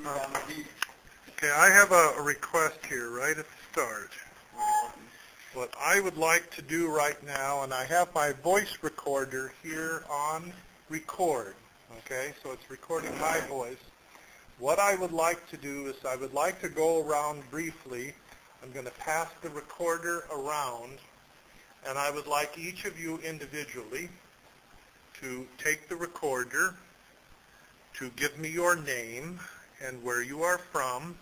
Okay, I have a request here right at the start. What I would like to do right now, and I have my voice recorder here on record, okay, so it's recording my voice. What I would like to do is I would like to go around briefly. I'm going to pass the recorder around, and I would like each of you individually to take the recorder, to give me your name and where you are from,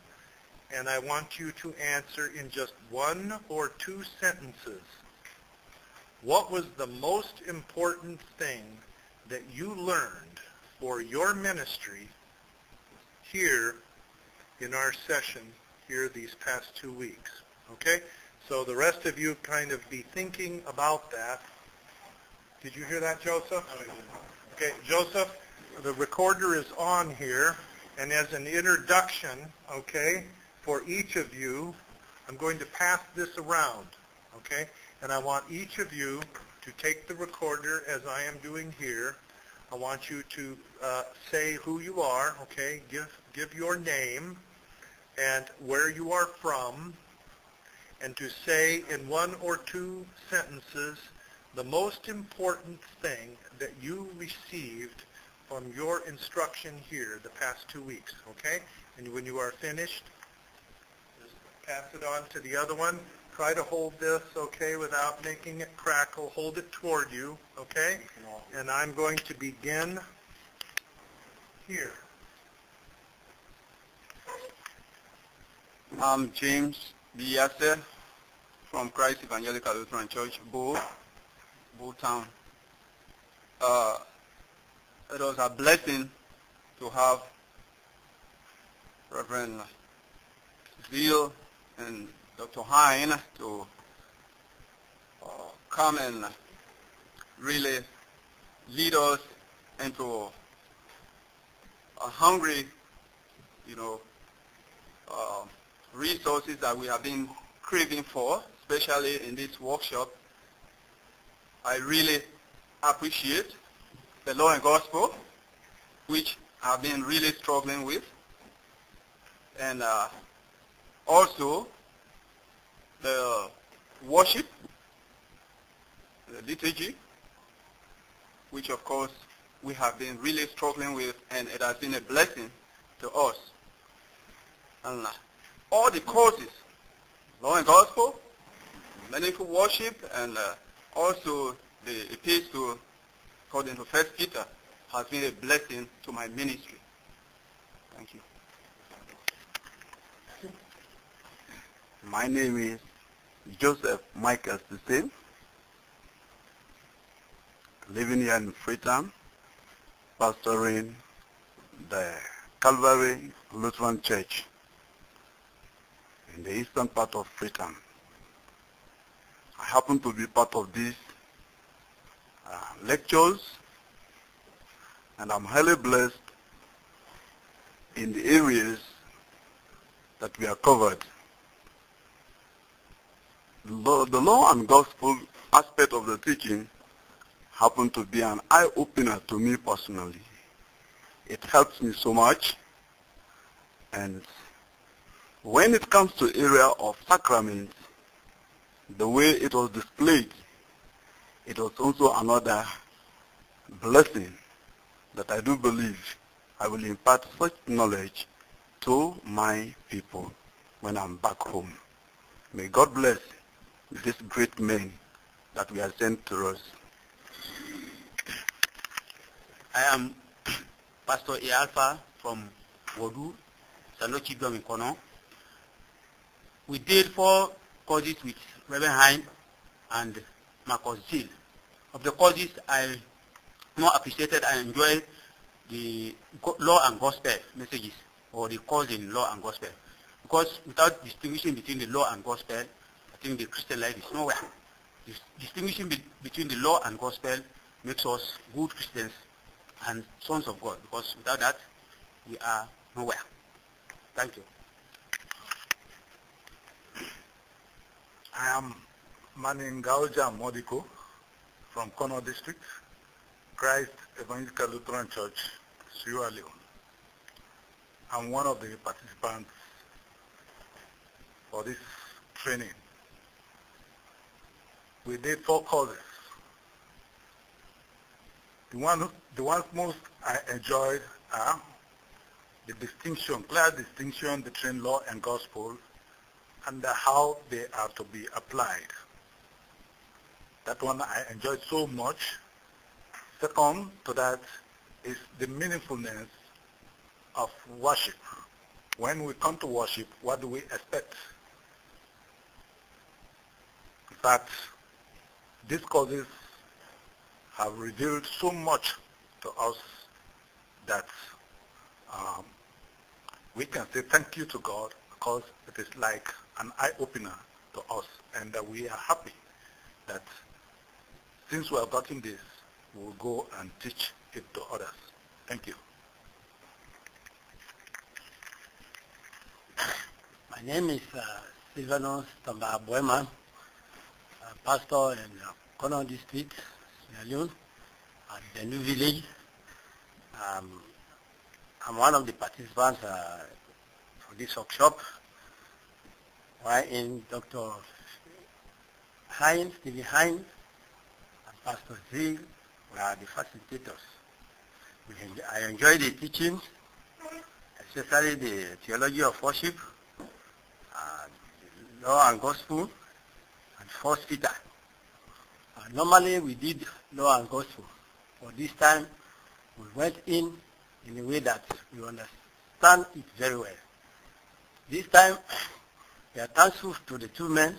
and I want you to answer in just 1 or 2 sentences. What was the most important thing that you learned for your ministry here in our session here these past 2 weeks? Okay? So the rest of you kind of be thinking about that. Did you hear that, Joseph? Okay, Joseph, the recorder is on here, and as an introduction, okay, for each of you, I'm going to pass this around, okay? And I want each of you to take the recorder as I am doing here. I want you to say who you are, okay? Give your name and where you are from, and to say in 1 or 2 sentences the most important thing that you received from your instruction here the past 2 weeks, okay? And when you are finished, just pass it on to the other one. Try to hold this, okay, without making it crackle. Hold it toward you, okay? And I'm going to begin here. I'm James B. Yasser from Christ Evangelical Lutheran Church, Freetown. It was a blessing to have Reverend Zill and Dr. Hein to come and really lead us into a hungry, resources that we have been craving for, especially in this workshop. I really appreciate the law and gospel, which I've been really struggling with, and also the worship, the liturgy, which of course we have been really struggling with, and it has been a blessing to us. And all the courses, law and gospel, meaningful worship, and also the epistle according to 1 Peter has been a blessing to my ministry. Thank you. My name is Joseph Michael Sissin, living here in Freetown, pastoring the Calvary Lutheran Church in the eastern part of Freetown. I happen to be part of these lectures, and I'm highly blessed in the areas that we are covered. The law and gospel aspect of the teaching happened to be an eye-opener to me personally. It helps me so much, and when it comes to area of sacraments, the way it was displayed, it was also another blessing that I do believe I will impart such knowledge to my people when I'm back home. May God bless these great men that we are sent to us. I am Pastor Alpha from Wodu, Sanochi Domikono. We did 4 courses with Reverend Hein and Marcus Zill. Of the courses, I more appreciated and enjoyed the law and gospel messages, or the course in law and gospel. Because without distinguishing between the law and gospel, I think the Christian life is nowhere. Distinguishing between the law and gospel makes us good Christians and sons of God, because without that, we are nowhere. Thank you. I am Maningauja Modiko from Kono District, Christ Evangelical Lutheran Church, Sierra Leone. I'm one of the participants for this training. We did 4 courses. The ones most I enjoyed are the distinction, class distinction between law and gospel, and how they are to be applied. That one I enjoyed so much. Second to that is the meaningfulness of worship. When we come to worship, what do we expect? In fact, these courses have revealed so much to us that we can say thank you to God, because it is like an eye-opener to us, and we are happy that since we have gotten this, we will go and teach it to others. Thank you. My name is Silvanus Tamba Boema, pastor in Kono District, Sierra Leone, at the new village. I'm one of the participants for this workshop, wherein Dr. Hein, Stevie Hein, and Pastor Zill were the facilitators. I enjoyed the teaching, especially the theology of worship, law and gospel, and 1 Peter. Normally we did law and gospel, but this time we went in a way that we understand it very well. This time we are thankful to the 2 men,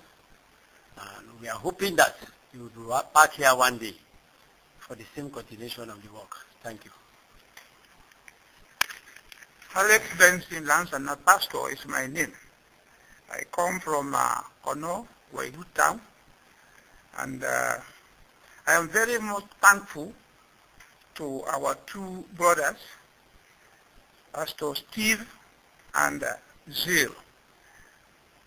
and we are hoping that you will be back here one day for the same continuation of the work. Thank you. Alex Benson Lansana Pastor is my name. I come from Kono, Town, and I am very much thankful to our 2 brothers, Pastor Steve and Zill.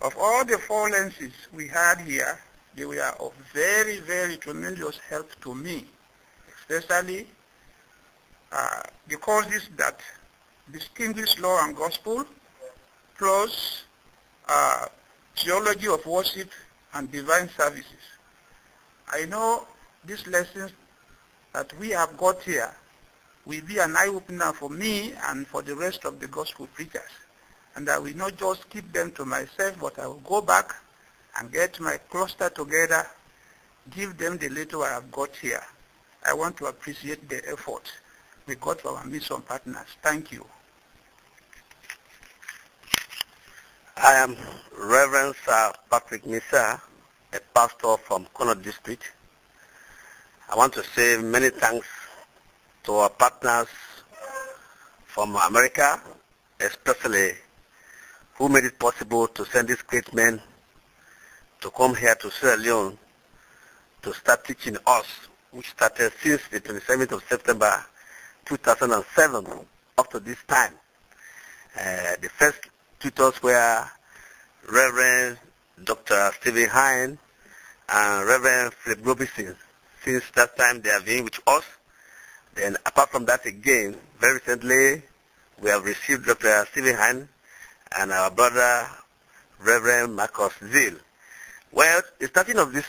Of all the 4 lenses we had here, they were of very, very tremendous help to me, especially the courses that distinguish law and gospel, plus theology of worship and divine services. I know these lessons that we have got here will be an eye-opener for me and for the rest of the gospel preachers. And I will not just keep them to myself, but I will go back and get my cluster together, give them the little I have got here. I want to appreciate the effort we got from our mission partners. Thank you. I am Reverend Sir Patrick Misa, a pastor from Kono District. I want to say many thanks to our partners from America, especially who made it possible to send these great men to come here to Sierra Leone to start teaching us, which started since the 27th of September 2007 up to this time. The first tutors were Reverend Dr. Stephen Hein and Reverend Philip Grovenstein. Since that time they have been with us. Then apart from that again, very recently we have received Dr. Stephen Hein and our brother Reverend Marcus Zill. Well, the starting of this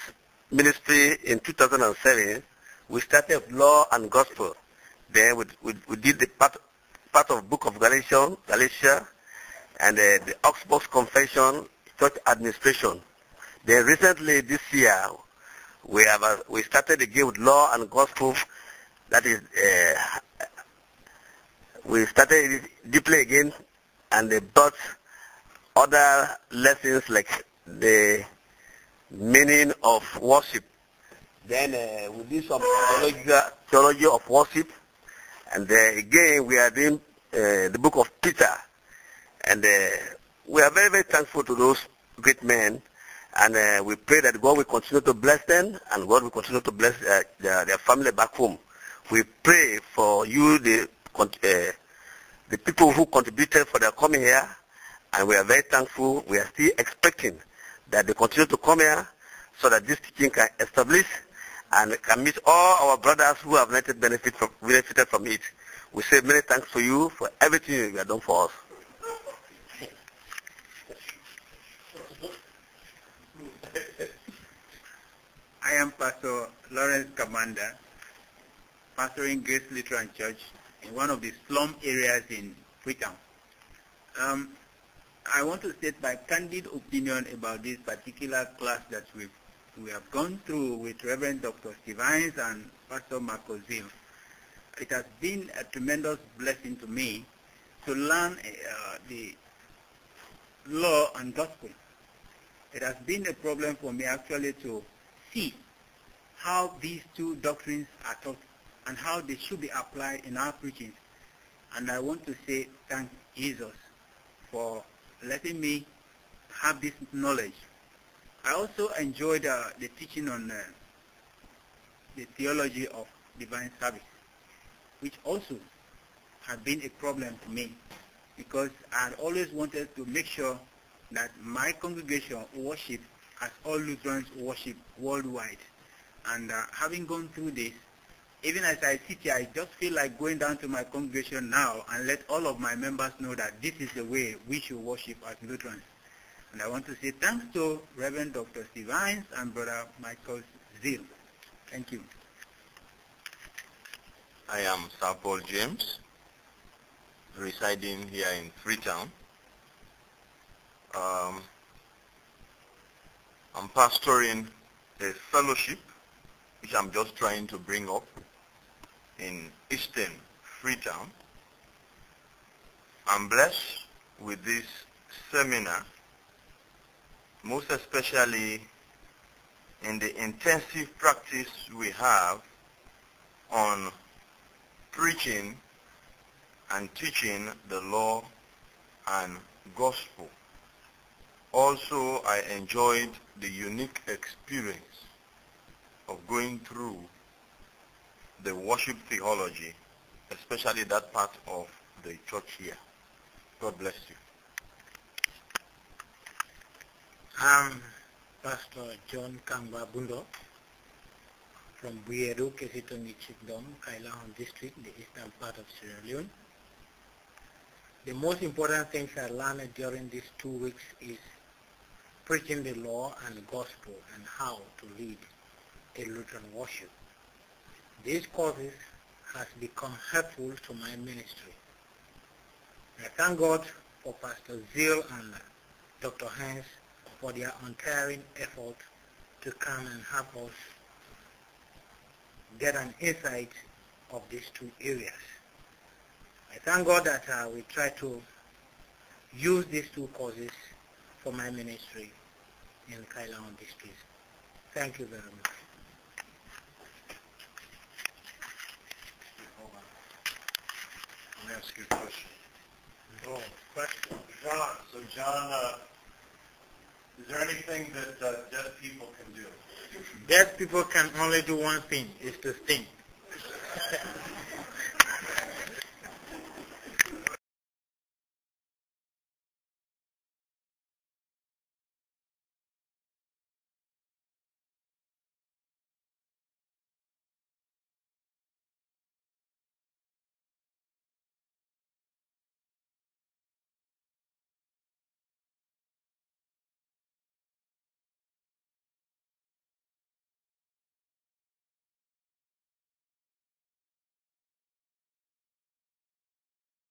ministry in 2007, we started with law and gospel. Then we did the part of Book of Galatia, and the Oxford Confession, Church Administration. Then recently this year, we started again with law and gospel. That is, we started it deeply again, and they brought other lessons like the meaning of worship. Then we did some theology of worship, and again we are doing the book of Peter, and we are very, very thankful to those great men, and we pray that God will continue to bless them, and God will continue to bless their family back home. We pray for you, the people who contributed for their coming here, and we are very thankful. We are still expecting that they continue to come here so that this teaching can establish and can meet all our brothers who have benefited from it. We say many thanks to you for everything you have done for us. commander, pastoring Grace Lutheran Church in one of the slum areas in Freetown. I want to state my candid opinion about this particular class that we have gone through with Reverend Dr. Steve Hein and Pastor Marco Zill. It has been a tremendous blessing to me to learn the law and gospel. It has been a problem for me actually to see how these two doctrines are taught and how they should be applied in our preaching. And I want to say thank Jesus for letting me have this knowledge. I also enjoyed the teaching on the theology of divine service, which also had been a problem to me because I had always wanted to make sure that my congregation worship as all Lutherans worship worldwide. And having gone through this, even as I sit here, I just feel like going down to my congregation now and let all of my members know that this is the way we should worship as Lutherans. And I want to say thanks to Reverend Dr. Steve Hein and Brother Michael Zill. Thank you. I am Sir Paul James, residing here in Freetown. I'm pastoring a fellowship which I'm just trying to bring up in Eastern Freetown. I'm blessed with this seminar, most especially in the intensive practice we have on preaching and teaching the law and gospel. Also, I enjoyed the unique experience of going through the worship theology, especially that part of the church here. God bless you. I'm Pastor John Kangwa Bundo from Buyeru, Kesitoni Chikdom, Kailahon District, the eastern part of Sierra Leone. The most important things I learned during these 2 weeks is preaching the law and the gospel and how to lead a Lutheran worship. These courses has become helpful to my ministry. I thank God for Pastor Zill and Dr. Hein for their untiring effort to come and help us get an insight of these two areas. I thank God that we try to use these two courses for my ministry in Kailahon District. Thank you very much. Let me ask you a question. Oh, question. John, is there anything that deaf people can do? Deaf people can only do one thing, is to sing.